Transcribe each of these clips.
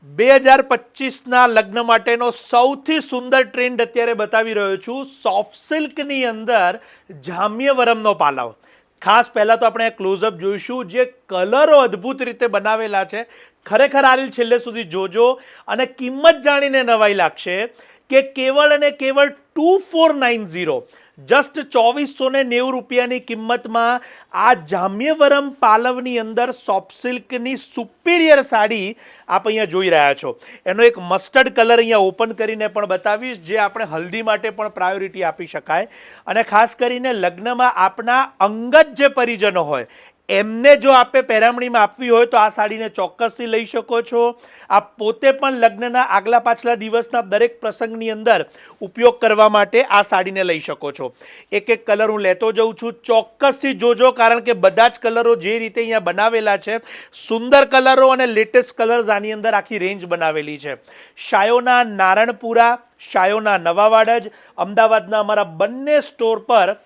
2025ના લગ્ન માટેનો સૌથી સુંદર ટ્રેન્ડ અત્યારે બતાવી રહ્યો છું. સોફ્ટ સિલ્કની અંદર જામ્યવરમનો પાલવ. ખાસ પહેલાં તો આપણે ક્લોઝઅપ જોઈશું. જે કલરો અદ્ભુત રીતે બનાવેલા છે, ખરેખર આ રીલ છેલ્લે સુધી જોજો અને કિંમત જાણીને નવાઈ લાગશે કે કેવળ અને કેવળ 2490 જસ્ટ 2490 રૂપિયાની કિંમતમાં આ જામ્યવરમ પાલવની અંદર સોફ્ટ સિલ્કની સુપિરિયર સાડી આપ અહીંયા જોઈ રહ્યા છો. એનો એક મસ્ટર્ડ કલર અહીંયા ઓપન કરીને પણ બતાવીશ, જે આપણે હલ્દી માટે પણ પ્રાયોરિટી આપી શકાય. અને ખાસ કરીને લગ્નમાં આપના અંગત જે પરિજનો હોય એમને જો આપે પહેરામણીમાં આપવી હોય તો આ સાડીને ચોક્કસથી લઈ શકો છો. આપ પોતે પણ લગ્નના આગલા પાછલા દિવસના દરેક પ્રસંગની અંદર ઉપયોગ કરવા માટે આ સાડીને લઈ શકો છો. એક એક કલર હું લેતો જઉં છું, ચોક્કસથી જોજો, કારણ કે બધા જ કલરો જે રીતે અહીંયા બનાવેલા છે, સુંદર કલરો અને લેટેસ્ટ કલર્સ આની અંદર આખી રેન્જ બનાવેલી છે. શાયોના નારણપુરા, શાયોના નવાવાડજ, અમદાવાદના અમારા બંને સ્ટોર પર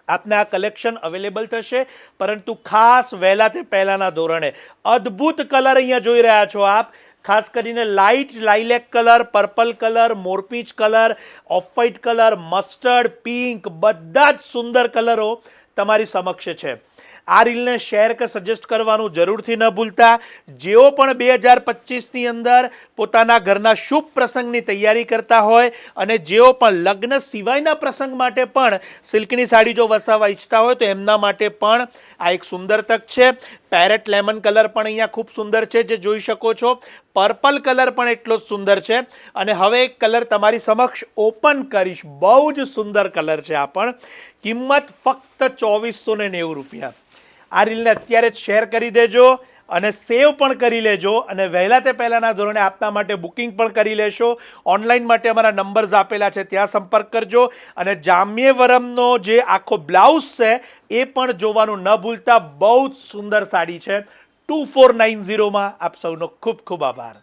આપને આ કલેક્શન અવેલેબલ થશે. પરંતુ ખાસ વહેલા તે પહેલાંના ધોરણે અદ્ભુત કલર અહીંયા જોઈ રહ્યા છો આપ. ખાસ કરીને light lilac colour, purple colour, મોરપીંચ colour, off white colour, mustard, pink, બધા જ સુંદર કલરો તમારી સમક્ષ છે. આ રીલને શેર કે સજેસ્ટ કરવાનું જરૂરથી ન ભૂલતા. જેઓ પણ 2025ની અંદર પોતાના ઘરના શુભ પ્રસંગની તૈયારી કરતા હોય અને જેઓ પણ લગ્ન સિવાયના પ્રસંગ માટે પણ સિલ્કની સાડી જો વસાવવા ઈચ્છતા હોય તો એમના માટે પણ આ એક સુંદર તક છે. પેરેટ લેમન કલર પણ અહીંયા ખૂબ સુંદર છે, જે જોઈ શકો છો. પર્પલ કલર પણ એટલો જ સુંદર છે. અને હવે એક કલર તમારી સમક્ષ ઓપન કરીશ, બહુ જ સુંદર કલર છે આ પણ. કિંમત ફક્ત 2490 રૂપિયા. આ રીલને અત્યારે જ શેર કરી દેજો અને સેવ પણ કરી લેજો. અને વહેલા તે પહેલાંના ધોરણે આપના માટે બુકિંગ પણ કરી લેશો. ઓનલાઈન માટે અમારા નંબર્સ આપેલા છે, ત્યાં સંપર્ક કરજો. અને જામ્યવરમનો જે આખો બ્લાઉઝ છે એ પણ જોવાનું ન ભૂલતા. બહુ જ સુંદર સાડી છે. 2490માં આપ સૌનો ખૂબ ખૂબ આભાર.